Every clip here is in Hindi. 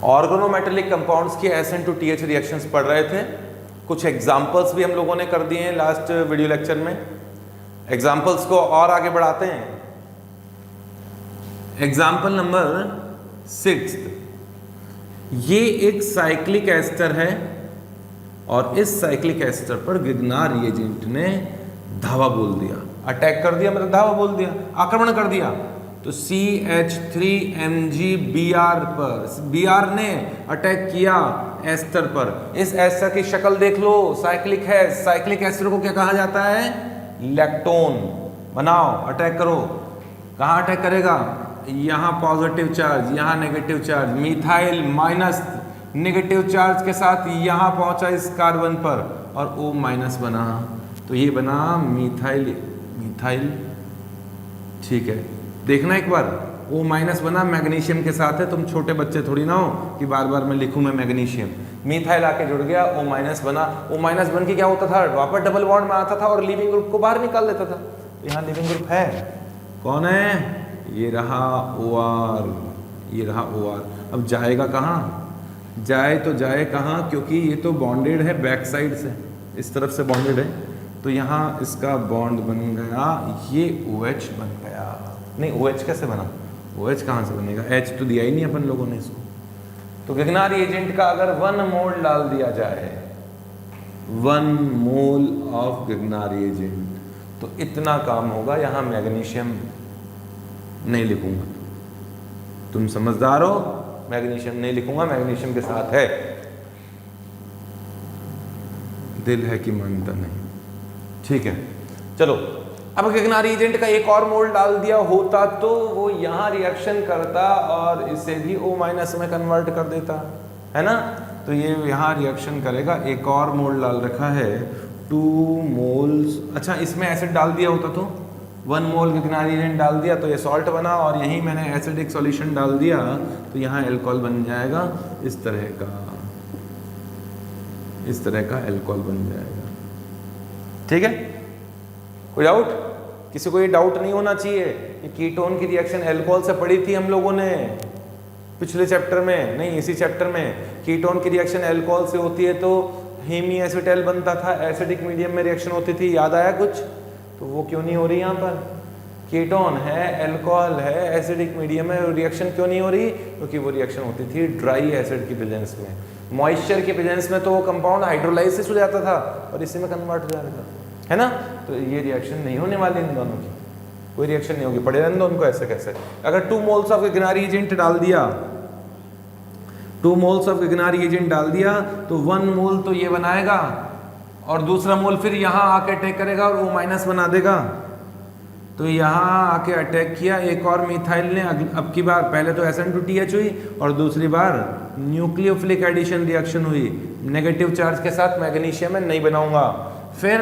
ऑर्गेनोमेटेलिक कंपाउंड्स की SN2TH रिएक्शंस पढ़ रहे थे। कुछ एग्जांपल्स भी हम लोगों ने कर दिए हैं लास्ट वीडियो लेक्चर में। एग्जांपल्स को और आगे बढ़ाते हैं। एग्जांपल नंबर 6, ये एक साइक्लिक एस्टर है और इस साइक्लिक एस्टर पर गिगनार रिएजेंट ने धावा बोल दिया, अटैक कर दिया, मतलब धावा बोल दिया, आक्रमण कर दिया। तो CH3MgBr पर, Br ने अटैक किया एस्टर पर। इस एस्टर की शक्ल देख लो, साइक्लिक है। साइक्लिक एस्टर को क्या कहा जाता है? लैक्टोन। बनाओ, अटैक करो। कहाँ अटैक करेगा? यहाँ पॉजिटिव चार्ज, यहाँ negative charge. Methyl minus negative charge के साथ यहाँ पहुंचा इस कार्बन पर और O माइनस बना, तो ये बना मिथाइल। ठीक है, देखना एक बार, O माइनस बना, मैग्नीशियम के साथ है। तुम छोटे बच्चे थोड़ी ना हो कि बार बार मैं लिखूं मैं मैग्नीशियम। मिथाइल आके जुड़ गया, O माइनस बना। O माइनस बन के क्या होता था? वापस डबल बॉन्ड में आता था और लिविंग ग्रुप को बाहर निकाल लेता था। यहाँ लिविंग ग्रुप है, कौन है? ये रहा OR, ये रहा OR। अब जाएगा कहाँ? जाए तो जाए कहाँ, क्योंकि ये तो बॉन्डेड है बैक साइड से, इस तरफ से बॉन्डेड है, तो यहाँ इसका बॉन्ड बन गया, ये OH बन गया। नहीं, OH कैसे बना? OH कहाँ से बनेगा? H तो दिया ही नहीं अपन लोगों ने इसको। तो गिगनार रिएजेंट का अगर 1 मोल डाल दिया जाए, 1 मोल ऑफ गिगनार रिएजेंट, तो इतना काम होगा। यहाँ मैग्नीशियम नहीं लिखूंगा, तुम समझदार हो, मैग्नीशियम नहीं लिखूंगा, मैग्नीशियम के साथ है। दिल है कि मानता नहीं। ठीक है, चलो। अब गिगनार रिएजेंट का एक और मोल डाल दिया होता तो वो यहाँ रिएक्शन करता और इसे भी O माइनस में कन्वर्ट कर देता, है ना? तो ये यहाँ रिएक्शन करेगा। एक और मोल डाल रखा है, 2 मोल्स। अच्छा, इसमें एसिड डाल दिया होता तो 1 मोल गिगनार रिएजेंट डाल दिया तो ये सॉल्ट बना, और यहीं मैंने एसिडिक सॉल्यूशन डाल दिया तो यहाँ एल्कोहल बन जाएगा। इस तरह का एल्कोहल बन जाएगा। ठीक है, कोई डाउट? किसी को ये डाउट नहीं होना चाहिए कि कीटोन की रिएक्शन एल्कोहल से पढ़ी थी हम लोगों ने पिछले चैप्टर में, नहीं इसी चैप्टर में। कीटोन की रिएक्शन एल्कोहल से होती है तो हेमी एसिटाइल बनता था, एसिडिक मीडियम में रिएक्शन होती थी। याद आया कुछ? तो वो क्यों नहीं हो रही? यहाँ पर कीटोन है, अल्कोहल है, एसिडिक मीडियम है, रिएक्शन क्यों नहीं हो रही? क्योंकि वो रिएक्शन होती थी ड्राई एसिड की प्रेजेंस में। मॉइस्चर की प्रेजेंस में तो वो कंपाउंड हाइड्रोलाइसिस हो जाता था और इसी में कन्वर्ट हो जाता था, है ना? तो ये रिएक्शन नहीं होने वाली इन दोनों की, कोई रिएक्शन नहीं होगी। पढ़े रहने दो उनको ऐसे कैसे। अगर 2 मोल्स ऑफ गिगनार रिएजेंट डाल दिया, 2 मोल्स ऑफ गिगनार रिएजेंट डाल दिया तो 1 मोल तो ये बनाएगा और दूसरा मोल फिर यहाँ आके अटैक करेगा और O माइनस बना देगा। तो यहाँ आके अटैक किया, एक और मिथाइल ने अब की बार, पहले तो SN2TH हुई और दूसरी बार न्यूक्लियोफिलिक एडिशन रिएक्शन हुई। नेगेटिव चार्ज के साथ मैग्नीशियम में नहीं बनाऊंगा। फिर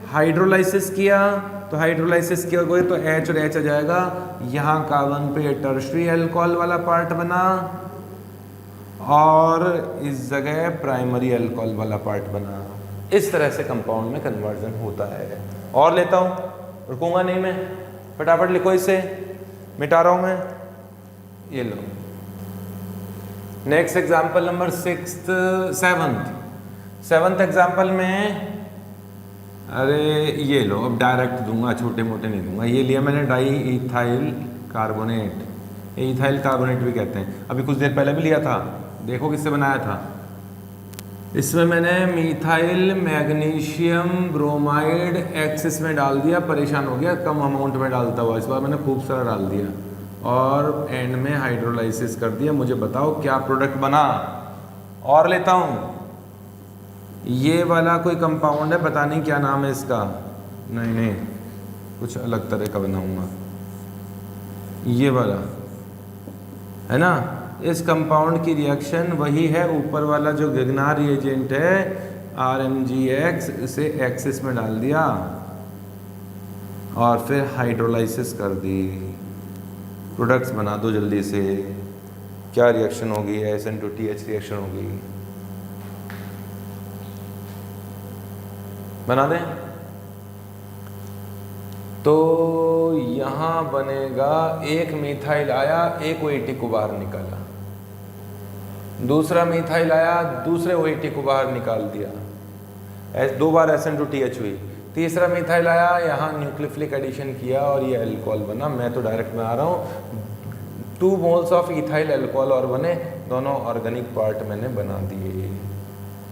हाइड्रोलाइसिस किया, तो हाइड्रोलाइसिस किया गए तो H और H आ जाएगा। यहाँ कार्बन पे टर्शरी अल्कोहल वाला पार्ट बना और इस जगह प्राइमरी अल्कोहल वाला पार्ट बना। इस तरह से कंपाउंड में कन्वर्जन होता है। और लेता हूँ, रुकूंगा नहीं मैं, फटाफट लिखो इसे, मिटा रहा हूँ मैं। ये लो next example number 7th example में, अरे ये लो, अब डायरेक्ट दूंगा, छोटे मोटे नहीं दूंगा। ये लिया मैंने di ethyl carbonate, ethyl carbonate भी कहते हैं। अभी कुछ देर पहले भी लिया था, देखो किससे बनाया था। इसमें मैंने मिथाइल मैग्नीशियम ब्रोमाइड X इसमें डाल दिया, परेशान हो गया, कम अमाउंट में डालता हुआ। इस बार मैंने खूब सारा डाल दिया और एंड में हाइड्रोलाइसिस कर दिया। मुझे बताओ क्या प्रोडक्ट बना। और लेता हूँ, ये वाला कोई कंपाउंड है, पता नहीं क्या नाम है इसका, नहीं कुछ अलग तरह का बनाऊंगा। ये वाला है ना, इस कंपाउंड की रिएक्शन वही है, ऊपर वाला जो गिगनार रिएजेंट है RMgX, इसे एक्सिस में डाल दिया और फिर हाइड्रोलाइसिस कर दी। प्रोडक्ट्स बना दो जल्दी से। क्या रिएक्शन होगी? SN2TH रिएक्शन होगी। बना दें तो यहाँ बनेगा, एक मिथाइल आया, एक OH को बाहर निकाला, दूसरा मिथाइल आया, दूसरे OH को बाहर निकाल दिया, 2 बार SN2TH हुई। तीसरा मिथाइल आया, यहाँ न्यूक्लियोफिलिक एडिशन किया और ये अल्कोहल बना। मैं तो डायरेक्ट में आ रहा हूँ, 2 मोल्स ऑफ इथाइल अल्कोहल और बने, दोनों ऑर्गेनिक पार्ट मैंने बना दिए।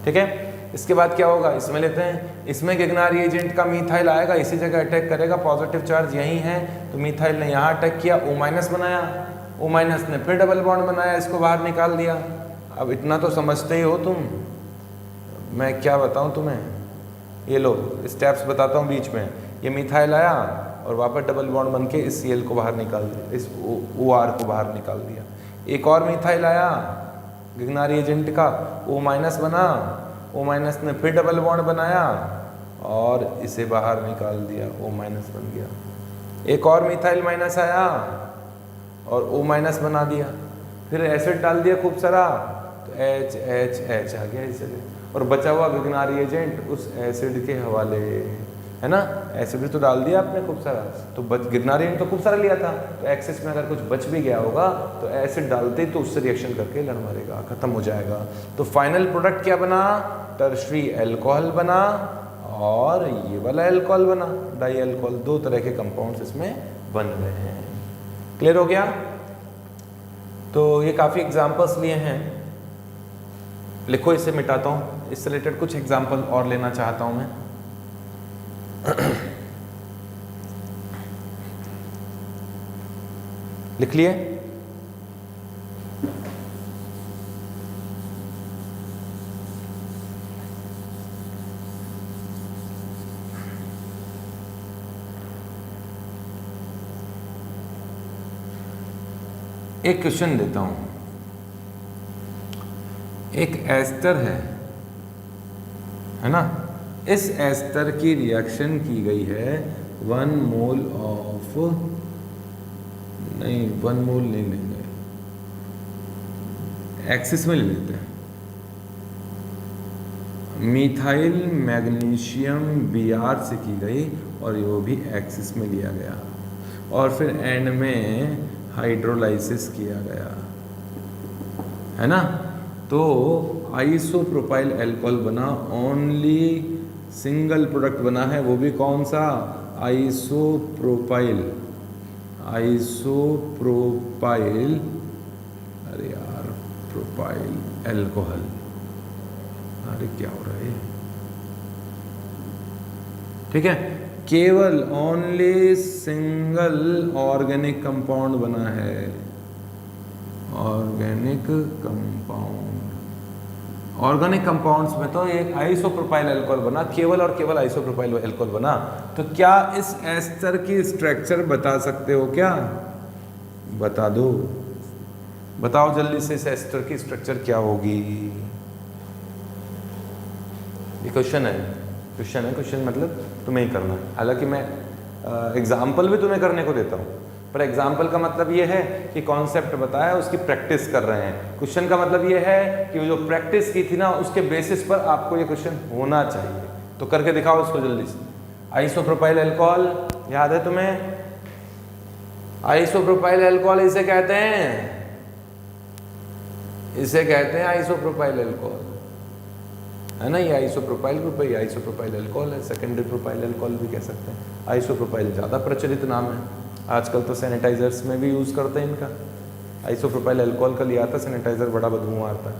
ठीक है, इसके बाद क्या होगा, इसमें लेते हैं, इसमें गिगनार रिएजेंट का मिथाइल आएगा, इसी जगह अटैक करेगा, पॉजिटिव चार्ज यही है, तो मिथाइल ने यहाँ अटैक किया, O- बनाया, O- ने फिर डबल बॉन्ड बनाया, इसको बाहर निकाल दिया। अब इतना तो समझते ही हो तुम, मैं क्या बताऊँ तुम्हें, ये लो स्टेप्स बताता हूँ बीच में। ये मिथाइल आया और वापस डबल बॉन्ड बन के इस Cl को बाहर निकाल दिया, इस OR को बाहर निकाल दिया। एक और मिथाइल आया गिगनार रिएजेंट का, O- बना, O- ने फिर डबल बॉन्ड बनाया और इसे बाहर निकाल दिया, O- बन गया। एक और मिथाइल माइनस आया और O- बना दिया, फिर एसिड डाल दिया खूब सारा, तो H आ गया इस जगह, और बचा हुआ गिगनार रिएजेंट उस एसिड के हवाले, है ना, एसिड तो डाल दिया आपने खूब सारा, तो गिगनार रिएजेंट तो खूब सारा लिया था, तो एक्सेस में अगर कुछ बच भी गया होगा तो एसिड डालते ही तो उससे रिएक्शन करके लड़ मारेगा, खत्म हो जाएगा। तो फाइनल प्रोडक्ट क्या बना, टर्शरी अल्कोहल बना और ये वाला अल्कोहल बना, डाई अल्कोहल। 2 तरह के कंपाउंड्स इसमें बन रहे हैं। क्लियर हो गया? तो ये काफ़ी एग्जाम्पल्स लिए हैं, लिखो, इसे मिटाता हूँ, इससे रिलेटेड कुछ एग्जाम्पल और लेना चाहता हूँ मैं। लिख लिए? एक क्वेश्चन देता हूं, एक एस्टर है ना, इस एस्टर की रिएक्शन की गई है 1 मोल ऑफ, नहीं 1 मोल नहीं लेंगे, एक्सिस में ले लेते हैं, मिथाइल मैग्नीशियम Br से की गई और वो भी एक्सिस में लिया गया, और फिर एंड में हाइड्रोलाइसिस किया गया, है ना। तो आइसोप्रोपाइल अल्कोहल बना, ओनली सिंगल प्रोडक्ट बना है, वो भी कौन सा, आइसोप्रोपाइल, अरे यार प्रोपाइल अल्कोहल, अरे क्या हो रहा है, ठीक है, केवल ओनली सिंगल ऑर्गेनिक कंपाउंड बना है, ऑर्गेनिक कंपाउंड, ऑर्गेनिक कंपाउंड्स में तो एक आइसोप्रोपाइल अल्कोहल बना, केवल और केवल आइसोप्रोपाइल अल्कोहल बना। तो क्या इस एस्टर की स्ट्रक्चर बता सकते हो क्या, बता दो, बताओ जल्दी से, इस एस्टर की स्ट्रक्चर क्या होगी। ये क्वेश्चन है, क्वेश्चन मतलब तुम्हें ही करना है, हालांकि मैं एग्जाम्पल भी तुम्हें करने को देता हूँ, पर एग्जाम्पल का मतलब ये है कि कॉन्सेप्ट बताया, उसकी प्रैक्टिस कर रहे हैं। क्वेश्चन का मतलब ये है कि जो प्रैक्टिस की थी ना, उसके बेसिस पर आपको ये क्वेश्चन होना चाहिए, तो करके दिखाओ उसको जल्दी से। आइसोप्रोपाइल अल्कोहल याद है तुम्हें, आइसोप्रोपाइल अल्कोहल इसे कहते हैं, इसे कहते हैं आइसोप्रोपाइल अल्कोहल, है ना, ये आइसोप्रोपाइल ग्रुप है, ये आइसोप्रोपाइल अल्कोहल है, सेकेंडरी प्रोपाइल अल्कोहल भी कह सकते हैं। आइसोप्रोपाइल ज़्यादा प्रचलित नाम है, आजकल तो सैनिटाइजर्स में भी यूज़ करते हैं इनका। आइसोप्रोपाइल अल्कोहल का लिया था सैनिटाइज़र, बड़ा बदबू मारता है,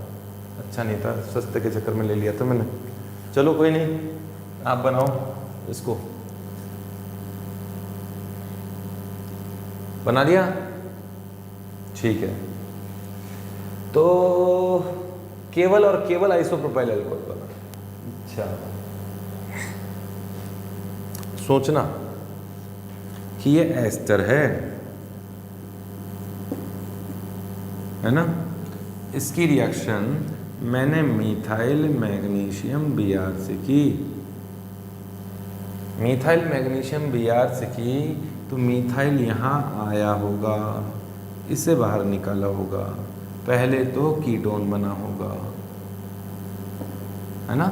अच्छा नहीं था, सस्ते के चक्कर में ले लिया था मैंने। चलो कोई नहीं, आप बनाओ इसको, बना दिया, ठीक है। तो केवल और केवल आइसोप्रोपाइल अल्कोहल बना, अच्छा सोचना कि ये एस्टर है ना, इसकी रिएक्शन मैंने मिथाइल मैग्नीशियम Br से की, मिथाइल मैग्नीशियम Br से की, तो मिथाइल यहाँ आया होगा, इसे बाहर निकाला होगा, पहले तो कीटोन बना होगा, है ना,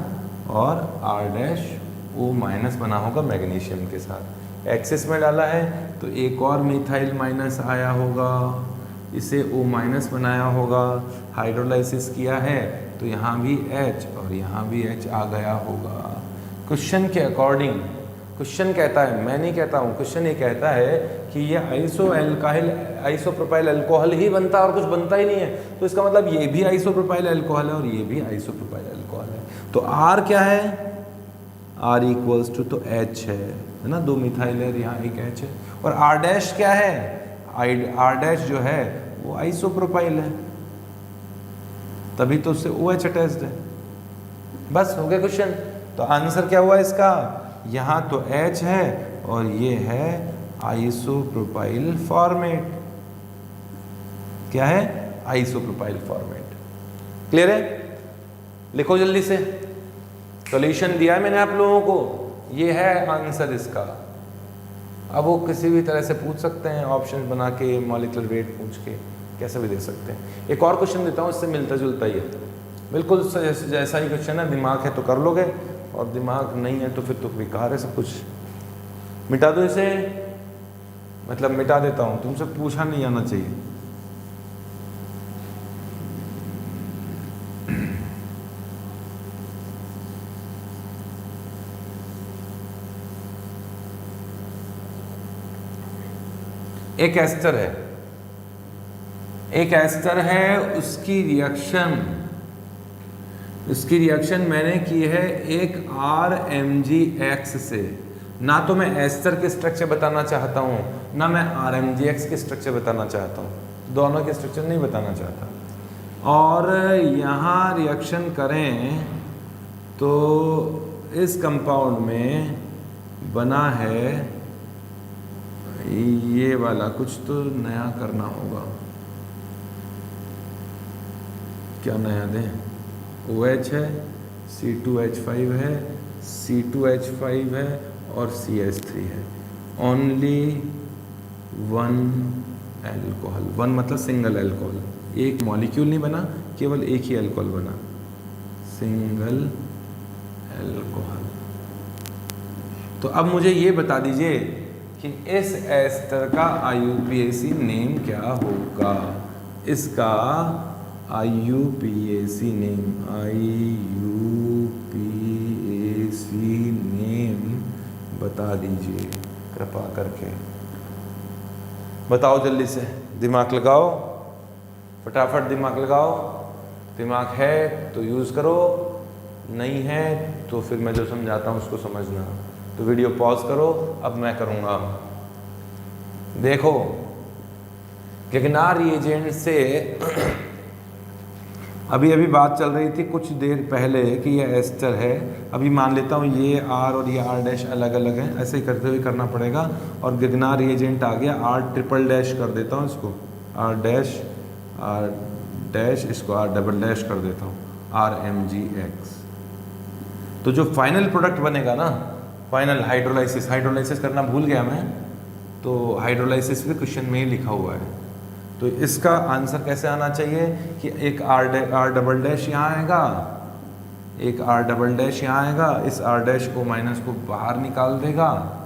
और R-O- बना होगा मैग्नीशियम के साथ, एक्सिस में डाला है तो एक और मिथाइल माइनस आया होगा, इसे O माइनस बनाया होगा, हाइड्रोलाइसिस किया है तो यहाँ भी H और यहाँ भी H आ गया होगा। क्वेश्चन के अकॉर्डिंग, क्वेश्चन कहता है, मैं नहीं कहता हूँ, क्वेश्चन ये कहता है कि ये आइसोप्रोपाइल अल्कोहल ही बनता है और कुछ बनता ही नहीं है, तो इसका मतलब ये भी आइसोप्रोपाइल अल्कोहल है और ये भी आइसोप्रोपाइल अल्कोहल है। तो R क्या है? R इक्वल्स टू तो H है ना, 2 मिथाइल है, यहाँ एक H है। और R डैश क्या है? R डैश जो है वो आइसोप्रोपाइल है, तभी तो उससे OH अटैच्ड है। बस हो गया क्वेश्चन। तो आंसर क्या हुआ इसका? यहाँ तो H है और ये है आइसोप्रोपाइल फॉर्मेट। क्या है? Isopropyl format. क्लियर है? लिखो जल्दी से। सॉल्यूशन दिया है मैंने आप लोगों को, ये है आंसर इसका। अब वो किसी भी तरह से पूछ सकते हैं, ऑप्शन बना के, मॉलिक्यूलर वेट पूछ के, कैसे भी दे सकते हैं। एक और क्वेश्चन देता हूँ, इससे मिलता जुलता ही है, बिल्कुल जैसा ही क्वेश्चन है। दिमाग है तो कर लोगे और दिमाग नहीं है तो फिर तो बेकार है सब कुछ। मिटा दो इसे, मतलब मिटा देता हूँ, तुमसे पूछा नहीं आना चाहिए। एक एस्टर है, एक एस्टर है, उसकी रिएक्शन मैंने की है एक RMgX से। ना तो मैं एस्टर के स्ट्रक्चर बताना चाहता हूँ, ना मैं RMgX के स्ट्रक्चर बताना चाहता हूँ, दोनों के स्ट्रक्चर नहीं बताना चाहता। और यहाँ रिएक्शन करें तो इस कंपाउंड में बना है ये वाला, कुछ तो नया करना होगा। क्या नया दें? OH है, C2H5 है, C2H5 है और CH3 है। ओनली 1 एल्कोहल, 1 मतलब सिंगल एल्कोहल, एक मॉलिक्यूल नहीं बना, केवल एक ही एल्कोहल बना, सिंगल एल्कोहल। तो अब मुझे ये बता दीजिए कि इस एस्टर का IUPAC नेम क्या होगा? इसका IUPAC नेम बता दीजिए कृपा करके। बताओ जल्दी से, दिमाग लगाओ, फटाफट दिमाग लगाओ। दिमाग है तो यूज़ करो, नहीं है तो फिर मैं जो समझाता हूँ उसको समझना। तो वीडियो पॉज करो, अब मैं करूँगा। देखो, गिगनार रिएजेंट से अभी बात चल रही थी कुछ देर पहले कि ये एस्टर है। अभी मान लेता हूँ ये R और ये R डैश अलग अलग है, ऐसे ही करते हुए करना पड़ेगा। और गिगनार रिएजेंट आ गया, R ट्रिपल डैश कर देता हूँ इसको, R डैश, इसको R डबल डैश कर देता हूँ, RMgX। तो जो फाइनल प्रोडक्ट बनेगा ना, फाइनल हाइड्रोलाइसिस करना भूल गया मैं, तो हाइड्रोलाइसिस भी क्वेश्चन में ही लिखा हुआ है। तो इसका आंसर कैसे आना चाहिए कि एक R डबल डैश यहाँ आएगा, एक R डबल डैश यहाँ आएगा, इस R डैश को माइनस को बाहर निकाल देगा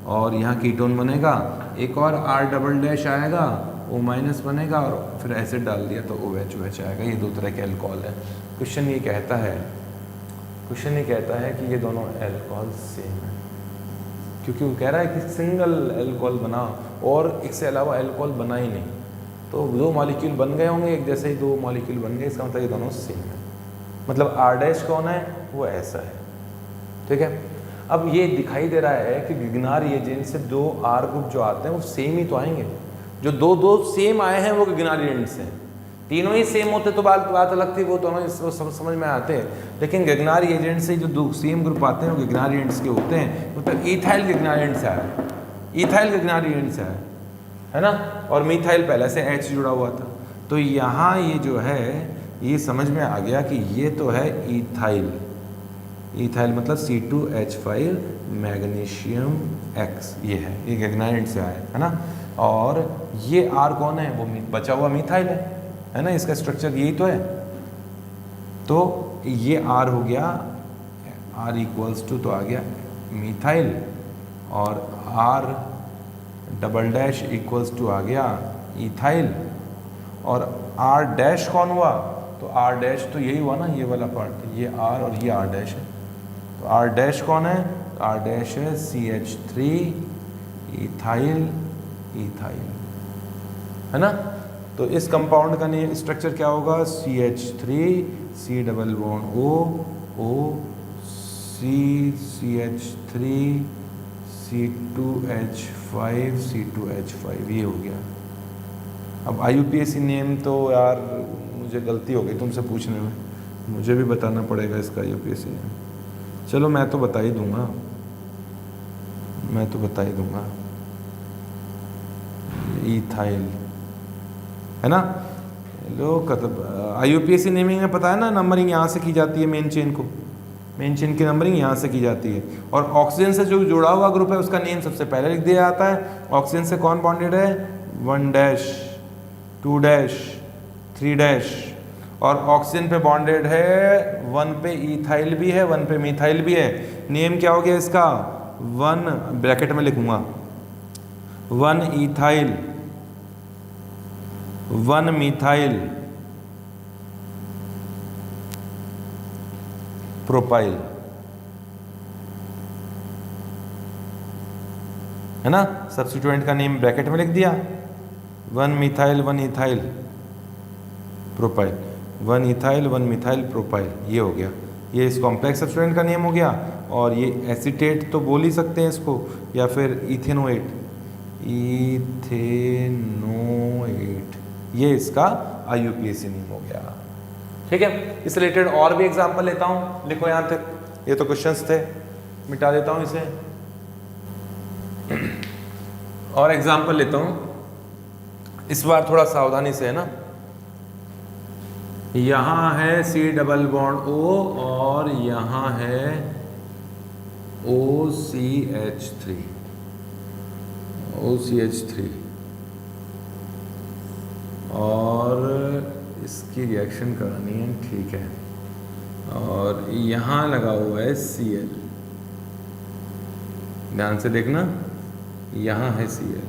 और यहाँ कीटोन बनेगा। एक और R डबल डैश आएगा, O माइनस बनेगा और फिर एसिड डाल दिया तो OH आएगा। ये 2 तरह के अल्कोहल है। क्वेश्चन ये कहता है कि ये दोनों अल्कोहल सेम है, क्योंकि वो कह रहा है कि सिंगल अल्कोहल बना और इससे अलावा अल्कोहल बना ही नहीं। तो 2 मॉलिक्यूल बन गए होंगे, एक जैसे ही 2 मॉलिक्यूल बन गए, इसका मतलब ये दोनों सेम है। मतलब R डैश कौन है? वो ऐसा है, ठीक है। अब ये दिखाई दे रहा है कि गिगनार रिएजेंट से 2 R ग्रुप जो आते हैं वो सेम ही तो आएंगे। जो 2 सेम आए हैं वो गिगनार रिएजेंट से, तीनों ही सेम होते तो बात अलग थी, वो दोनों समझ में आते हैं। लेकिन गिगनार रिएजेंट से जो 2 सेम ग्रुप आते हैं वो गिगनार रिएजेंट्स के होते हैं। मतलब इथाइल गिगनार रिएजेंट से आया, इथाइल गिगनार रिएजेंट से आया, है ना। और मिथाइल पहले से H जुड़ा हुआ था। तो यहाँ ये जो है, ये समझ में आ गया कि ये तो है इथाइल, इथाइल मतलब C2H5 मैग्नीशियम X, ये है, ये गिगनार रिएजेंट से आया है ना। और ये R कौन है? वो बचा हुआ मिथाइल है ना, इसका स्ट्रक्चर यही तो है। तो ये R हो गया, R इक्वल्स टू तो आ गया मिथाइल, और R double dash equals to आ गया इथाइल, और आर डैश कौन हुआ, तो आर डैश तो यही हुआ ना, ये वाला पार्ट, ये आर और ये आर डैश है। तो आर डैश कौन है, आर डैश है CH3 इथाइल इथाइल, है ना। तो इस कंपाउंड का नेम स्ट्रक्चर क्या होगा, CH3 C double bond O CH3 C2H5 C2H5, ये हो गया। अब IUPAC नेम तो यार मुझे गलती हो गई तुमसे पूछने में, मुझे भी बताना पड़ेगा इसका IUPAC नेम। चलो मैं तो बता ही दूंगा, इथाइल, है ना। लो IUPAC नेमिंग में पता है ना, नंबरिंग यहाँ से की जाती है, मेन चेन की नंबरिंग यहाँ से की जाती है। और ऑक्सीजन से जो जुड़ा हुआ ग्रुप है उसका नेम सबसे पहले लिख दिया जाता है। ऑक्सीजन से कौन बॉन्डेड है, 1 डैश 2 डैश 3 डैश, और ऑक्सीजन पे बॉन्डेड है 1 पे इथाइल भी है 1 पे मिथाइल भी है। नेम क्या हो गया इसका, 1 ब्रैकेट में लिखूंगा 1 इथाइल 1 मिथाइल प्रोपाइल, है ना। सब्स्टिट्यूएंट का नेम ब्रैकेट में लिख दिया, 1 methyl 1 ethyl propyl, 1 ethyl 1 methyl propyl, ये हो गया। ये इस कॉम्प्लेक्स सब्स्टिट्यूएंट का नेम हो गया। और ये एसीटेट तो बोल ही सकते हैं इसको, या फिर इथेनोएट, ये इसका IUPAC नेम हो गया। ठीक है, इस रिलेटेड और भी एग्जांपल लेता हूं, लिखो यहां तक, ये तो क्वेश्चंस थे, मिटा देता हूं इसे। और एग्जांपल लेता हूं, इस बार थोड़ा सावधानी से, है ना। यहां है C डबल बॉन्ड O और यहां है OCH3 और इसकी रिएक्शन करानी है, ठीक है। और यहाँ लगा हुआ है Cl, ध्यान से देखना, यहाँ है Cl।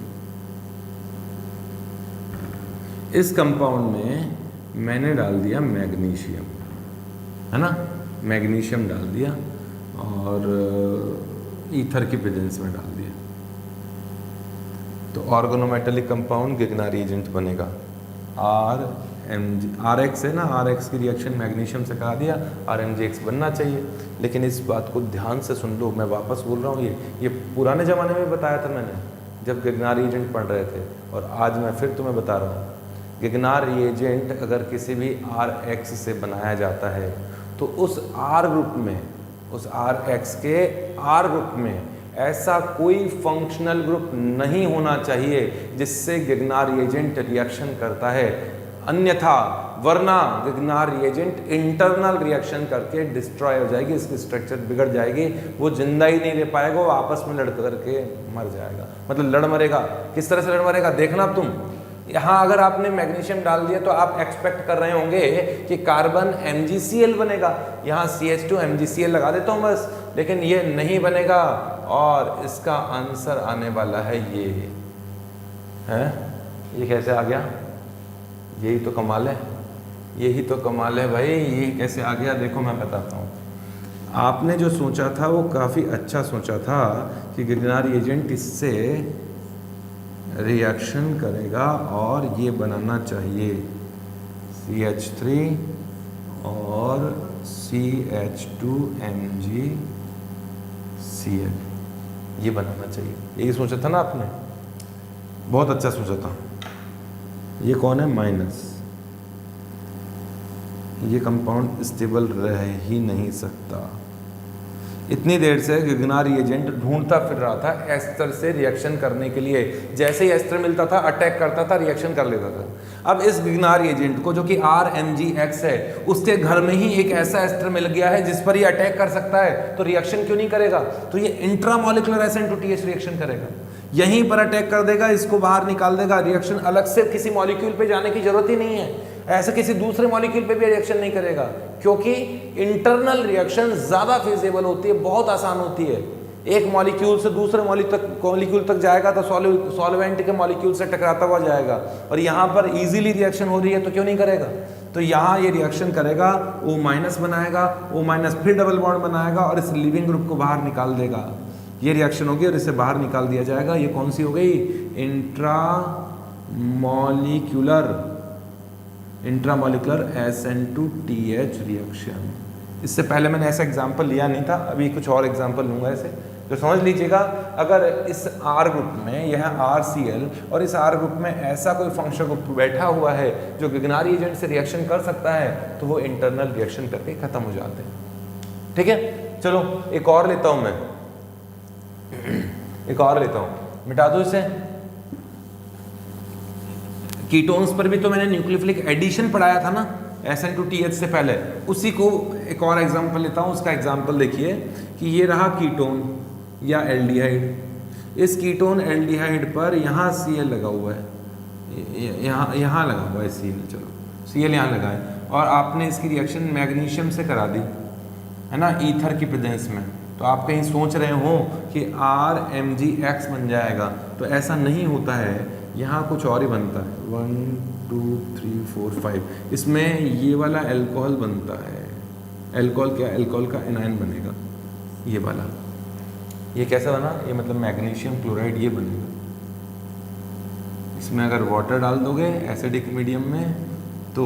इस कंपाउंड में मैंने डाल दिया मैग्नीशियम, है ना, मैग्नीशियम डाल दिया और ईथर की प्रेजेंस में डाल दिया। तो ऑर्गेनोमेटेलिक कंपाउंड गिगनारी एजेंट बनेगा। RX है ना, RX की रिएक्शन मैग्नीशियम से करा दिया, RMgX बनना चाहिए। लेकिन इस बात को ध्यान से सुन लो, मैं वापस बोल रहा हूँ, ये पुराने ज़माने में बताया था मैंने जब गिगनारी एजेंट पढ़ रहे थे, और आज मैं फिर तुम्हें बता रहा हूँ। गिगनार रिएजेंट अगर किसी भी RX से बनाया जाता है तो उस R ग्रुप में, उस RX के R ग्रुप में ऐसा कोई फंक्शनल ग्रुप नहीं होना चाहिए जिससे गिगनार रिएजेंट रिएक्शन करता है, अन्यथा वरना गिगनार रिएजेंट इंटरनल रिएक्शन करके डिस्ट्रॉय हो जाएगी, इसकी स्ट्रक्चर बिगड़ जाएगी, वो जिंदा ही नहीं रह पाएगा, वो आपस में लड़ करके मर जाएगा, मतलब लड़ मरेगा। किस तरह से लड़ मरेगा देखना तुम। यहाँ अगर आपने मैग्नीशियम डाल दिया तो आप एक्सपेक्ट कर रहे होंगे कि कार्बन MgCl बनेगा, यहाँ CH2 MgCl लगा देता हूँ बस, लेकिन ये नहीं बनेगा। और इसका आंसर आने वाला है ये है, ये कैसे आ गया, यही तो कमाल है, यही तो कमाल है भाई, ये कैसे आ गया देखो मैं बताता हूँ। आपने जो सोचा था वो काफ़ी अच्छा सोचा था कि गिगनार एजेंट इससे रिएक्शन करेगा और ये बनाना चाहिए CH3 और CH2MgCl, ये बनाना चाहिए, यही सोचा था ना आपने, बहुत अच्छा सोचा था। ये कौन है, माइनस, ये कंपाउंड स्टेबल रह ही नहीं सकता। इतनी देर से गिगनार एजेंट ढूंढता फिर रहा था एस्टर से रिएक्शन करने के लिए, जैसे ही एस्टर मिलता था अटैक करता था, रिएक्शन कर लेता था। अब इस गिगनार एजेंट को जो कि RMgX है, उसके घर में ही एक ऐसा एस्टर मिल गया है जिस पर ये अटैक कर सकता है, तो रिएक्शन क्यों नहीं करेगा, तो ये इंट्रामोलिकुलर SN2TH रिएक्शन करेगा, यहीं पर अटैक कर देगा, इसको बाहर निकाल देगा। रिएक्शन अलग से किसी मॉलिक्यूल पे जाने की जरूरत ही नहीं है, ऐसे किसी दूसरे मॉलिक्यूल पे भी रिएक्शन नहीं करेगा, क्योंकि इंटरनल रिएक्शन ज़्यादा फिजिबल होती है, बहुत आसान होती है। एक मॉलिक्यूल से दूसरे मॉलिक्यूल तक जाएगा तो सॉल्वेंट के मॉलिक्यूल से टकराता हुआ जाएगा, और यहाँ पर इजीली रिएक्शन हो रही है तो क्यों नहीं करेगा? तो यहाँ ये रिएक्शन करेगा, O- बनाएगा, O- फिर डबल बॉन्ड बनाएगा और इस लिविंग ग्रुप को बाहर निकाल देगा। ये रिएक्शन होगी और इसे बाहर निकाल दिया जाएगा। ये कौन सी हो गई? Intramolecular SN2TH reaction. इससे पहले मैंने ऐसा एग्जाम्पल लिया नहीं था, अभी कुछ और एग्जाम्पल लूँगा ऐसे, तो समझ लीजिएगा। अगर इस R ग्रुप में, यह RCl, और इस R ग्रुप में ऐसा कोई फंक्शनल ग्रुप बैठा हुआ है जो गिगनारी एजेंट से रिएक्शन कर सकता है, तो वो इंटरनल रिएक्शन करके खत्म हो जाते हैं। ठीक है, चलो एक और लेता हूँ मैं, एक और लेता हूँ, मिटा दो इसे। कीटोन्स पर भी तो मैंने न्यूक्लियोफिलिक एडिशन पढ़ाया था ना SN2TH से पहले, उसी को एक और एग्जांपल लेता हूँ। उसका एग्जांपल देखिए कि ये रहा कीटोन या एल्डिहाइड। इस कीटोन एल्डिहाइड पर यहाँ Cl लगा हुआ है, यहाँ लगा हुआ है Cl, चलो Cl यहाँ लगा है, और आपने इसकी रिएक्शन मैग्नीशियम से करा दी है ना, ईथर की प्रेजेंस में। तो आप कहीं सोच रहे हो कि RMgX बन जाएगा, तो ऐसा नहीं होता है, यहाँ कुछ और ही बनता है। 1 2 3 4 5, इसमें ये वाला अल्कोहल बनता है। अल्कोहल क्या? अल्कोहल का एनायन बनेगा, ये वाला। ये कैसा बना? ये मतलब मैग्नीशियम क्लोराइड ये बनेगा। इसमें अगर वाटर डाल दोगे एसिडिक मीडियम में, तो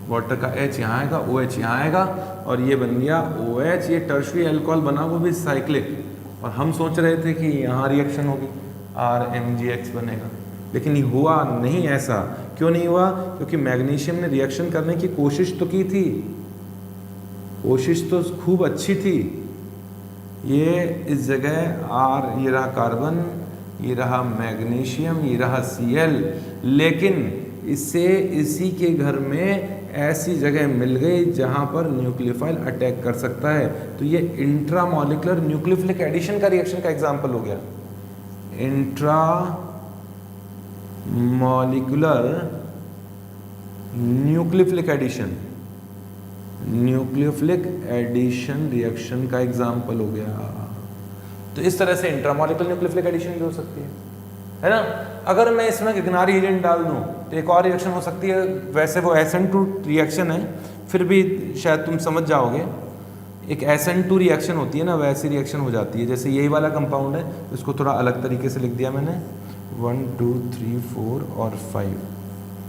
वाटर का H यहाँ आएगा, OH यहाँ आएगा, और ये बन गया OH। ये टर्शियरी अल्कोहल बना, वो भी साइक्लिक, और हम सोच रहे थे कि यहाँ रिएक्शन होगी, RMgX बनेगा, लेकिन ये हुआ नहीं ऐसा। क्यों नहीं हुआ? क्योंकि मैग्नीशियम ने रिएक्शन करने की कोशिश तो की थी, कोशिश तो खूब अच्छी थी। ये इस जगह R, ये रहा कार्बन, ये रहा मैग्नीशियम, ये रहा Cl, लेकिन इससे इसी के घर में ऐसी जगह मिल गई जहां पर न्यूक्लियोफाइल अटैक कर सकता है। तो ये इंट्रामॉलिक्यूलर न्यूक्लियोफिलिक एडिशन का रिएक्शन का एग्जांपल हो गया। इंट्रामॉलिक्यूलर न्यूक्लियोफिलिक एडिशन रिएक्शन का एग्जांपल हो गया। तो इस तरह से इंट्रामॉलिक्यूलर न्यूक्लियोफिलिक एडिशन भी हो सकती है ना। अगर मैं इसमें गिगनारी एजेंट डाल दूं तो एक और रिएक्शन हो सकती है। वैसे वो SN2 रिएक्शन है, फिर भी शायद तुम समझ जाओगे। एक SN2 रिएक्शन होती है ना, वैसी रिएक्शन हो जाती है। जैसे यही वाला कंपाउंड है, इसको थोड़ा अलग तरीके से लिख दिया मैंने, 1 2 3 4 और 5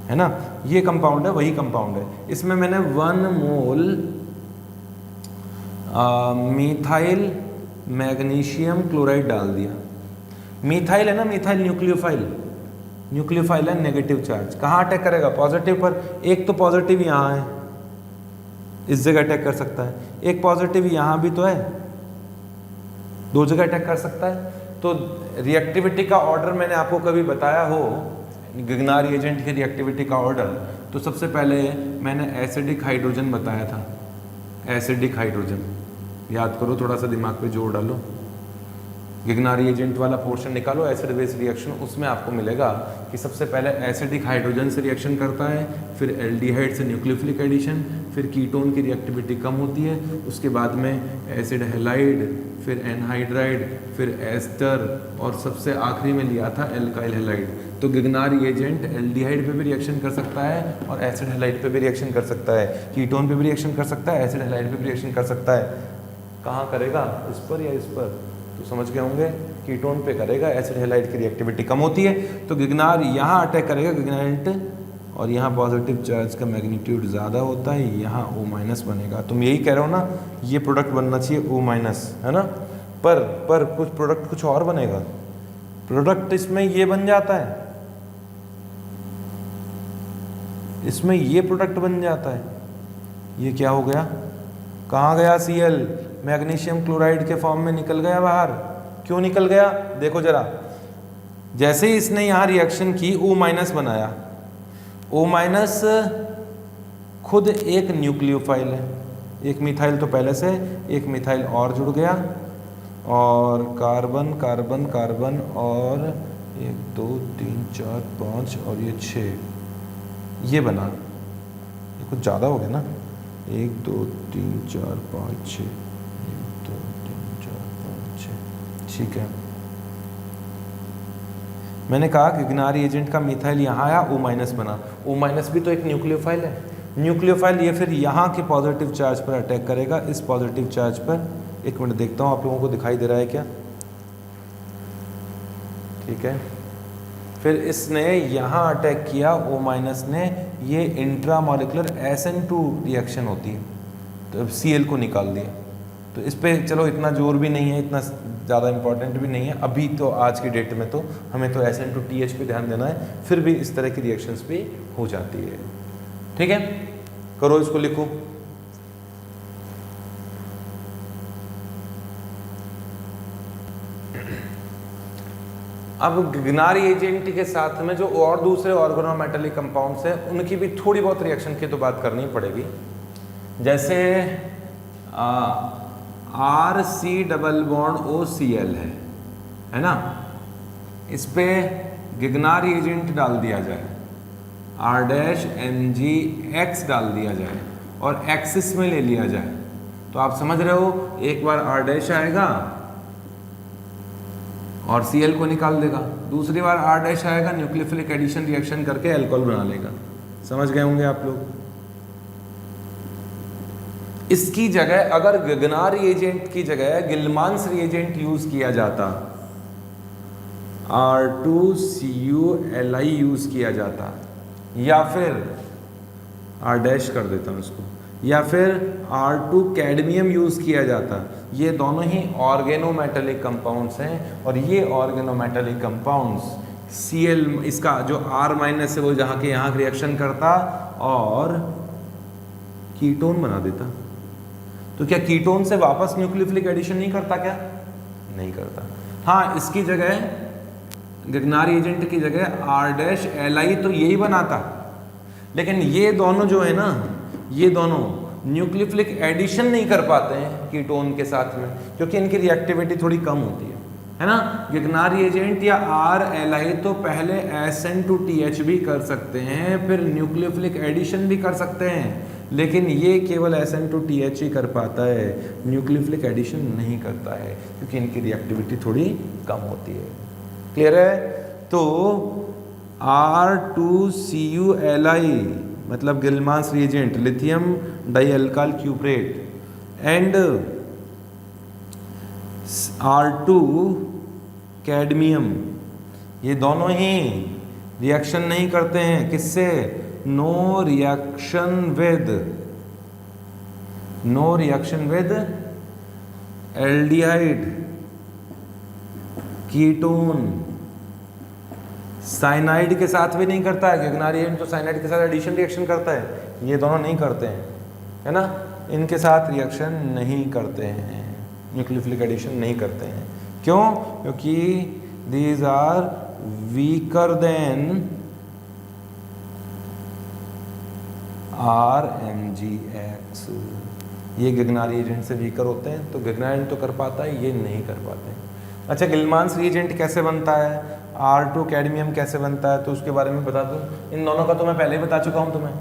है ना। ये कंपाउंड है, वही कंपाउंड है। इसमें मैंने 1 मोल मिथाइल मैग्नीशियम क्लोराइड डाल दिया। मिथाइल है ना, मिथाइल न्यूक्लियोफाइल है, नेगेटिव चार्ज। कहाँ अटैक करेगा? पॉजिटिव पर। एक तो पॉजिटिव यहाँ है, इस जगह अटैक कर सकता है, एक पॉजिटिव यहाँ भी तो है, दो जगह अटैक कर सकता है। तो रिएक्टिविटी का ऑर्डर मैंने आपको कभी बताया हो, गिगनारी एजेंट की रिएक्टिविटी का ऑर्डर, तो सबसे पहले मैंने एसिडिक हाइड्रोजन बताया था। एसिडिक हाइड्रोजन याद करो, थोड़ा सा दिमाग पे जोर डालो। गिगनारी एजेंट वाला पोर्शन निकालो, एसिड बेस रिएक्शन, उसमें आपको मिलेगा कि सबसे पहले एसिडिक हाइड्रोजन से रिएक्शन करता है, फिर एल्डिहाइड से न्यूक्लियोफिलिक एडिशन, फिर कीटोन की रिएक्टिविटी कम होती है, उसके बाद में एसिड हैलाइड, फिर एनहाइड्राइड, फिर एस्टर, और सबसे आखिरी में लिया था एल्काइल हैलाइड। तो गिगनारी एजेंट एल्डिहाइड पे भी रिएक्शन कर सकता है और एसिड हैलाइड पे भी रिएक्शन कर सकता है, कीटोन पे भी रिएक्शन कर सकता है, एसिड हैलाइड पे भी रिएक्शन कर सकता है। कहाँ करेगा? इस पर या इस पर? तो समझ गए होंगे, कीटोन पे करेगा, एसिड हैलाइड की रिएक्टिविटी कम होती है, तो गिगनार यहाँ अटैक करेगा गिगनारेंट, और यहाँ पॉजिटिव चार्ज का मैग्नीट्यूड ज़्यादा होता है, यहाँ O- बनेगा। तुम यही कह रहे हो ना, ये प्रोडक्ट बनना चाहिए O- है ना, पर कुछ प्रोडक्ट कुछ और बनेगा। प्रोडक्ट इसमें ये बन जाता है, इसमें ये प्रोडक्ट बन जाता है। ये क्या हो गया? कहाँ गया? Cl मैग्नीशियम क्लोराइड के फॉर्म में निकल गया बाहर। क्यों निकल गया? देखो जरा, जैसे ही इसने यहाँ रिएक्शन की, O- बनाया। O- खुद एक न्यूक्लियोफाइल है, एक मिथाइल तो पहले से, एक मिथाइल और जुड़ गया, और कार्बन कार्बन कार्बन, और 1 2 3 4 5 और ये 6, ये बना। ये कुछ ज़्यादा हो गया ना, 1 2 3 4 5 6, 1 2 3 4 5 6, ठीक है, मैंने कहा गिगनार एजेंट का मिथाइल यहाँ आया, O- बना। O- भी तो एक न्यूक्लियोफाइल है। न्यूक्लियोफाइल ये फिर यहाँ के पॉजिटिव चार्ज पर अटैक करेगा, इस पॉजिटिव चार्ज पर। एक मिनट देखता हूँ आप लोगों को दिखाई दे रहा है क्या। ठीक है, फिर इसने यहाँ अटैक किया O- ने, ये इंट्रामॉलिकुलर SN2 रिएक्शन होती है, तो Cl को निकाल दिया। तो इस पे चलो इतना जोर भी नहीं है, इतना ज़्यादा इम्पोर्टेंट भी नहीं है अभी तो, आज की डेट में तो हमें तो SN2TH पे ध्यान देना है, फिर भी इस तरह की रिएक्शंस भी हो जाती है। ठीक है, करो इसको, लिखो। अब गिगनार एजेंट के साथ में जो और दूसरे ऑर्गेनोमेटेलिक कंपाउंड्स हैं उनकी भी थोड़ी बहुत रिएक्शन की तो बात करनी पड़ेगी। जैसे RC डबल बॉन्ड OCl है ना, इस पे गिगनार एजेंट डाल दिया जाए, R'(Mg(X) डाल दिया जाए और एक्सिस में ले लिया जाए, तो आप समझ रहे हो, एक बार R' आएगा और Cl को निकाल देगा, दूसरी बार R' आएगा, न्यूक्लियोफिलिक एडिशन रिएक्शन करके अल्कोहल बना लेगा। समझ गए होंगे आप लोग। इसकी जगह अगर गिगनार एजेंट की जगह गिलमांस रिएजेंट यूज किया जाता, R2CuLi यूज किया जाता, या फिर R' कर देता हूं इसको, या फिर R2 कैडमियम यूज किया जाता, ये दोनों ही ऑर्गेनोमेटेलिक कंपाउंड्स हैं और ये ऑर्गेनोमेटेलिक कंपाउंड्स Cl, इसका जो R- है वो जहाँ के यहाँ रिएक्शन करता और कीटोन बना देता। तो क्या कीटोन से वापस न्यूक्लियोफिलिक एडिशन नहीं करता क्या? नहीं करता। हाँ, इसकी जगह गिगनार एजेंट की जगह R'(Li) तो यही बनाता, लेकिन ये दोनों जो है ना, ये दोनों न्यूक्लियोफिलिक एडिशन नहीं कर पाते हैं कीटोन के साथ में, क्योंकि इनकी रिएक्टिविटी थोड़ी कम होती है ना। गिगनार एजेंट या R'(Li) तो पहले SN2TH भी कर सकते हैं, फिर न्यूक्लियोफिलिक एडिशन भी कर सकते हैं, लेकिन ये केवल SN2TH ही कर पाता है, न्यूक्लियोफिलिक एडिशन नहीं करता है, क्योंकि इनकी रिएक्टिविटी थोड़ी कम होती है। क्लियर है? तो R2CuLi मतलब Gilman's reagent, lithium dialkyl cuprate and R2 cadmium, ये दोनों ही रिएक्शन नहीं करते हैं। किससे? No reaction with aldehyde ketone, cyanide के साथ भी नहीं करता है। गिगनार एजेंट तो साइनाइड के साथ एडिशन रिएक्शन करता है, ये दोनों नहीं करते हैं, है ना, इनके साथ रिएक्शन नहीं करते हैं, न्यूक्लियोफिलिक एडिशन नहीं करते हैं। क्यों? क्योंकि these are weaker than RMgX, ये गिगनार एजेंट से वीकर होते हैं, तो गिगनार एजेंट तो कर पाता है, ये नहीं कर पाते। अच्छा, गिलमांस रिएजेंट कैसे बनता है, R2 कैडमियम कैसे बनता है, तो उसके बारे में बता दूं। इन दोनों का तो मैं पहले ही बता चुका हूं तुम्हें,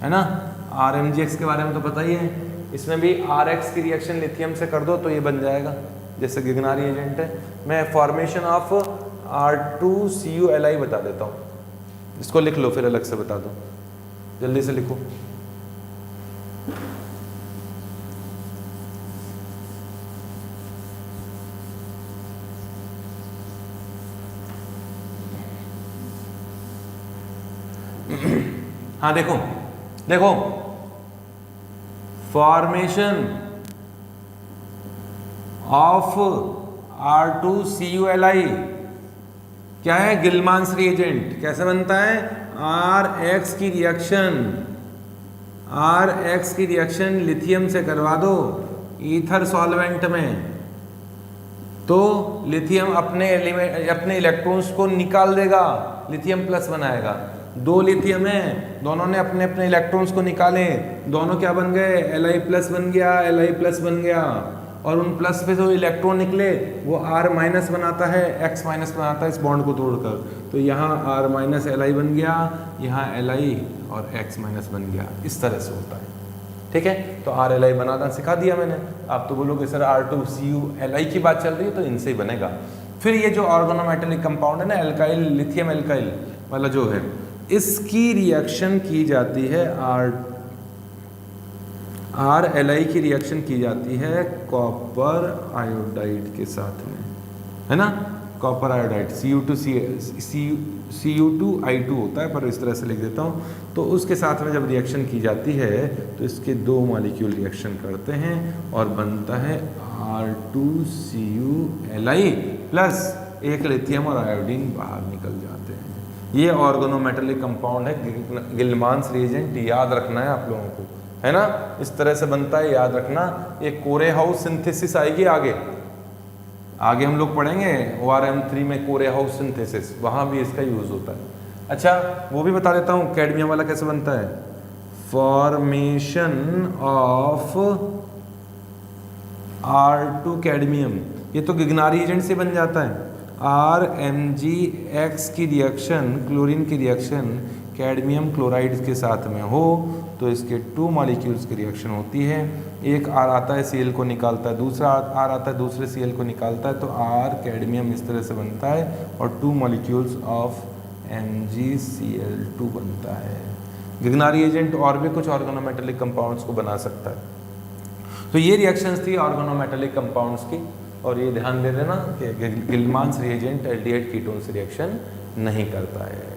है ना। RMgX के बारे में तो पता ही है, इसमें भी RX की रिएक्शन लिथियम से कर दो तो ये बन जाएगा, जैसे गिगनार एजेंट है। मैं फॉर्मेशन ऑफ R2CuLi बता देता हूँ, इसको लिख लो, फिर अलग से बता दो, जल्दी से लिखो। हाँ देखो देखो, फॉर्मेशन ऑफ R2CuLi क्या है? गिलमांस रिएजेंट। कैसे बनता है? RX की रिएक्शन लिथियम से करवा दो ईथर सॉल्वेंट में, तो लिथियम अपने इलेक्ट्रॉन्स को निकाल देगा, लिथियम प्लस बनाएगा। दो लिथियम है, दोनों ने अपने अपने इलेक्ट्रॉन्स को निकाले, दोनों क्या बन गए? Li प्लस बन गया, Li प्लस बन गया, और उन प्लस पे जो इलेक्ट्रॉन निकले वो R माइनस बनाता है, X माइनस बनाता है इस बॉन्ड को तोड़कर, तो यहाँ R माइनस Li बन गया, यहाँ Li और X माइनस बन गया। इस तरह से होता है, ठीक है, तो RLi बनाना सिखा दिया मैंने। आप तो बोलोगे सर R2CuLi की बात चल रही है तो इनसे ही बनेगा। फिर ये जो ऑर्गेनोमेटेलिक कंपाउंड है ना, एल्काइल लिथियम एल्काइल वाला जो है, इसकी रिएक्शन की जाती है RLi की रिएक्शन की जाती है कॉपर आयोडाइड के साथ में, है ना, कॉपर आयोडाइड Cu2I2 होता है, पर इस तरह से लिख देता हूँ। तो उसके साथ में जब रिएक्शन की जाती है तो इसके 2 मॉलिक्यूल रिएक्शन करते हैं और बनता है R2CuLi प्लस एक लिथियम और आयोडीन बाहर निकल जाते हैं। ये ऑर्गेनोमेटेलिक कंपाउंड है, गिल्मांस रिएजेंट याद रखना है आप लोगों को, है ना, इस तरह से बनता है, याद रखना। ये कोरे हाउस सिंथेसिस आएगी आगे हम लोग पढ़ेंगे ORM3 में कोरे हाउस सिंथेसिस, वहाँ भी इसका यूज होता है। अच्छा वो भी बता देता हूँ कैडमियम वाला कैसे बनता है। फॉर्मेशन ऑफ R2 कैडमियम, ये तो गिगनारी एजेंट से बन जाता है। RMgX की रिएक्शन, क्लोरीन की रिएक्शन कैडमियम क्लोराइड के साथ में हो तो इसके 2 मॉलिक्यूल्स की रिएक्शन होती है। एक R आता है Cl को निकालता है, दूसरा R आता है दूसरे Cl को निकालता है, तो R कैडमियम इस तरह से बनता है और 2 मॉलिक्यूल्स ऑफ MgCl2 बनता है। गिगनारी एजेंट और भी कुछ ऑर्गेनोमेटेलिक कंपाउंड्स को बना सकता है। तो ये रिएक्शंस थी ऑर्गेनोमेटेलिक कंपाउंड्स की, और ये ध्यान दे देना कि गिल्मांस रिएजेंट एल्डिहाइड कीटोन से रिएक्शन नहीं करता है।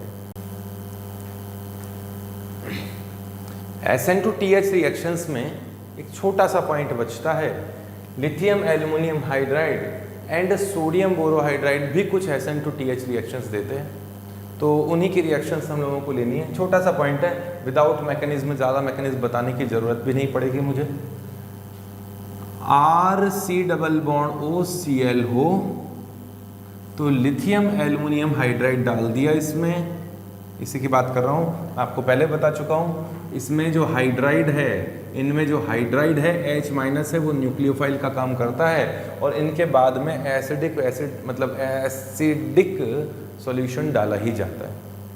SN2TH रिएक्शंस में एक छोटा सा पॉइंट बचता है, lithium aluminium hydride and sodium borohydride भी कुछ SN2TH रिएक्शंस देते हैं, तो उन्हीं की रिएक्शंस हम लोगों को लेनी है। छोटा सा पॉइंट है, विदाउट मैकेनिज्म, ज़्यादा मैकेनिज्म बताने की ज़रूरत भी नहीं पड़ेगी मुझे। RC⋯OCl हो तो लिथियम एल्युमिनियम हाइड्राइड डाल दिया इसमें, इसी की बात कर रहा हूँ, आपको पहले बता चुका हूँ। इसमें जो हाइड्राइड है, इनमें जो हाइड्राइड है H- है, वो न्यूक्लियोफाइल का काम करता है, और इनके बाद में एसिडिक सॉल्यूशन डाला ही जाता है,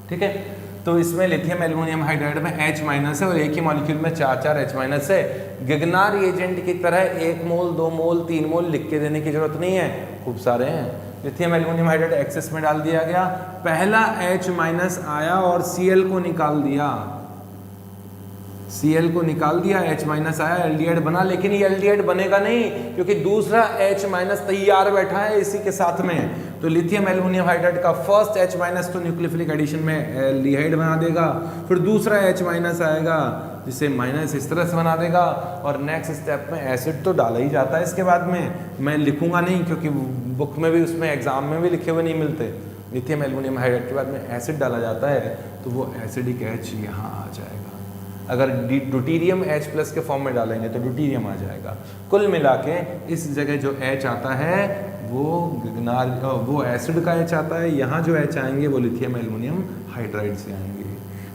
ठीक है। तो इसमें लिथियम एल्युमिनियम हाइड्राइड में H- है और एक ही मॉलिक्यूल में 4 H- है। गिगनार एजेंट की तरह 1 मोल 2 मोल 3 मोल लिख के देने की जरूरत नहीं है, खूब सारे हैं। लिथियम एल्युमिनियम हाइड्राइड एक्सेस में डाल दिया गया, पहला H- आया और Cl को निकाल दिया, Cl को निकाल दिया, H- आया, एल्डिहाइड बना। लेकिन ये एल्डिहाइड बनेगा नहीं क्योंकि दूसरा H- तैयार बैठा है इसी के साथ में। तो लिथियम एल्युमिनियम हाइड्राइड का फर्स्ट H- तो न्यूक्लियोफिलिक एडिशन में एल्डिहाइड बना देगा, फिर दूसरा H- आएगा जिसे माइनस इस तरह से बना देगा, और नेक्स्ट स्टेप में एसिड तो डाला ही जाता है। इसके बाद में मैं लिखूंगा नहीं क्योंकि बुक में भी, उसमें एग्जाम में भी लिखे हुए नहीं मिलते। लिथियम एल्युमिनियम हाइड्राइड के बाद में एसिड डाला जाता है तो वो एसिडिक H यहाँ आ जाएगा। अगर ड्यूटीरियम H+ के फॉर्म में डालेंगे तो ड्यूटीरियम आ जाएगा। कुल मिला के इस जगह जो H आता है वो एसिड का H आता है, यहाँ जो H आएंगे वो लिथियम एल्युमिनियम हाइड्राइड से आएंगे,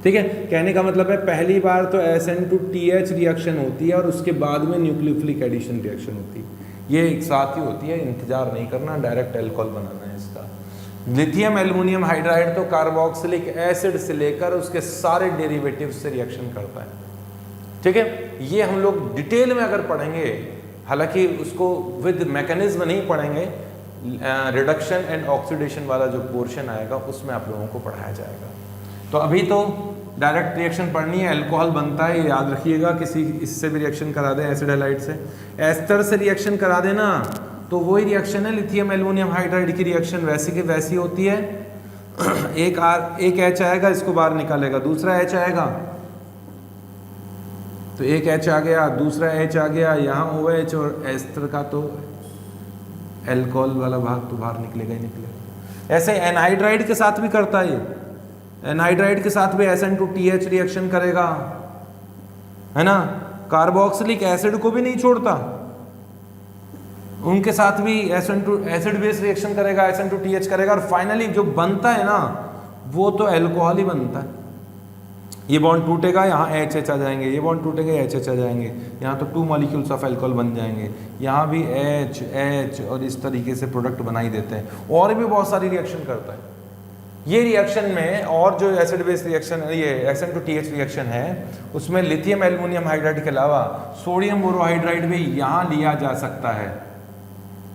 ठीक है। कहने का मतलब है पहली बार तो SN2TH रिएक्शन होती है और उसके बाद में न्यूक्लियोफिलिक एडिशन रिएक्शन होती है, ये एक साथ ही होती है, इंतजार नहीं करना, डायरेक्ट एल्कोहल बनाना है इसका। लिथियम एल्युमिनियम हाइड्राइड तो कार्बोक्सिलिक एसिड से लेकर उसके सारे डेरिवेटिव्स से रिएक्शन करता है, ठीक है। ये हम लोग डिटेल में अगर पढ़ेंगे, हालांकि उसको विद मैकेनिज्म नहीं पढ़ेंगे, रिडक्शन एंड ऑक्सीडेशन वाला जो पोर्शन आएगा उसमें आप लोगों को पढ़ाया जाएगा। तो अभी तो डायरेक्ट रिएक्शन पढ़नी है, अल्कोहल बनता है, याद रखिएगा। किसी इससे भी रिएक्शन करा दें, एसिड हैलाइड से, एस्टर से रिएक्शन करा देना तो वही रिएक्शन है लिथियम एल्युमिनियम हाइड्राइड की रिएक्शन वैसी की वैसी होती है। एक H आएगा, इसको बाहर निकालेगा, दूसरा H आएगा तो एक H आ गया, दूसरा H आ गया, यहाँ OH, और एस्टर का तो एल्कोहल वाला भाग तो बाहर निकलेगा ही निकलेगा। ऐसे एनहाइड्राइड के साथ भी करता है, एनहाइड्राइड के साथ भी SN2TH रिएक्शन करेगा, है ना। कार्बोक्सिलिक एसिड को भी नहीं छोड़ता, उनके साथ भी एसिड बेस रिएक्शन करेगा, SN2TH करेगा, और फाइनली जो बनता है ना वो तो एल्कोहल ही बनता है। ये बॉन्ड टूटेगा, यहाँ HH आ जाएंगे, ये बॉन्ड टूटेगा, HH आ जाएंगे, यहाँ तो 2 मॉलिक्यूल्स ऑफ एल्कोहल बन जाएंगे, यहाँ भी H और इस तरीके से प्रोडक्ट बना ही देते हैं। और भी बहुत सारी रिएक्शन करता है, ये रिएक्शन में और जो एसिड बेस रिएक्शन, ये SN2TH रिएक्शन है, उसमें लिथियम एल्युमिनियम हाइड्राइड के अलावा सोडियम बोरोहाइड्राइड भी यहाँ लिया जा सकता है,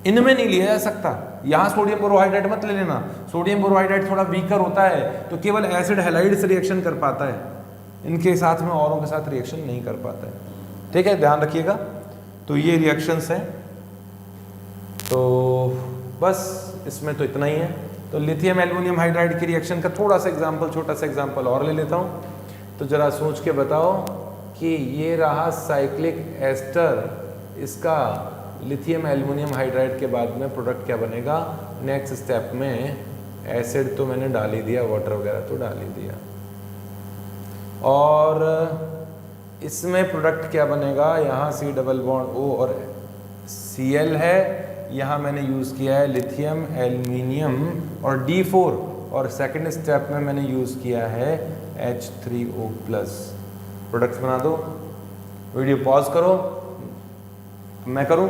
इनमें नहीं लिया जा सकता। यहाँ सोडियम बोरोहाइड्राइड मत ले लेना, सोडियम बोरोहाइड्राइड थोड़ा वीकर होता है तो केवल एसिड हैलाइड से रिएक्शन कर पाता है, इनके साथ में औरों के साथ रिएक्शन नहीं कर पाता है। ठीक है, ध्यान रखिएगा। तो ये रिएक्शंस हैं, तो बस इसमें तो इतना ही है। तो लिथियम एल्युमिनियम हाइड्राइड की रिएक्शन का थोड़ा सा एग्जांपल, छोटा सा एग्जांपल और ले लेता हूँ। तो जरा सोच के बताओ कि ये रहा साइक्लिक एस्टर, इसका लिथियम एल्युमिनियम हाइड्राइड के बाद में प्रोडक्ट क्या बनेगा। नेक्स्ट स्टेप में एसिड तो मैंने डाल ही दिया, वाटर वगैरह तो डाल ही दिया, और इसमें प्रोडक्ट क्या बनेगा, यहाँ C डबल बॉन्ड O और Cl है, यहाँ मैंने यूज़ किया है लिथियम एल्युमिनियम और D4, और सेकंड स्टेप में मैंने यूज़ किया है H3O+। प्रोडक्ट्स बना दो, वीडियो पॉज करो, मैं करूँ।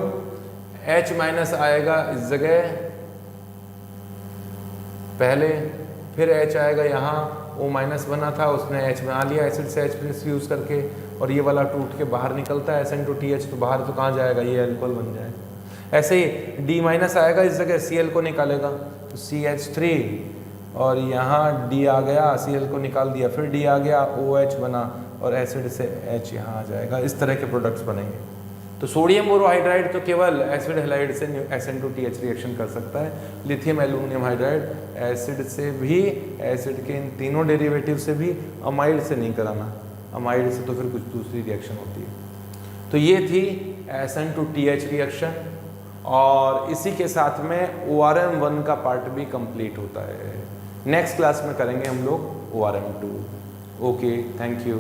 H- आएगा इस जगह पहले, फिर H आएगा यहाँ, O- बना था उसने H बना लिया एसिड से H+ यूज़ करके, और ये वाला टूट के बाहर निकलता है SN2TH, तो बाहर तो कहाँ जाएगा, ये अल्कोहल बन जाएगा। ऐसे ही D- आएगा इस जगह, Cl को निकालेगा तो CH3, और यहाँ D आ गया, Cl को निकाल दिया, फिर D आ गया, OH बना, और एसिड से H यहाँ आ जाएगा। इस तरह के प्रोडक्ट्स बनेंगे। तो सोडियम बोरोहाइड्राइड तो केवल एसिड हैलाइड से SN2TH रिएक्शन कर सकता है, लिथियम एल्युमिनियम हाइड्राइड एसिड से भी, एसिड के इन तीनों डेरिवेटिव से भी, अमाइड से नहीं कराना, अमाइड से तो फिर कुछ दूसरी रिएक्शन होती है। तो ये थी SN2TH रिएक्शन, और इसी के साथ में ORM1 का पार्ट भी कंप्लीट होता है। नेक्स्ट क्लास में करेंगे हम लोग ORM2। Okay, thank you.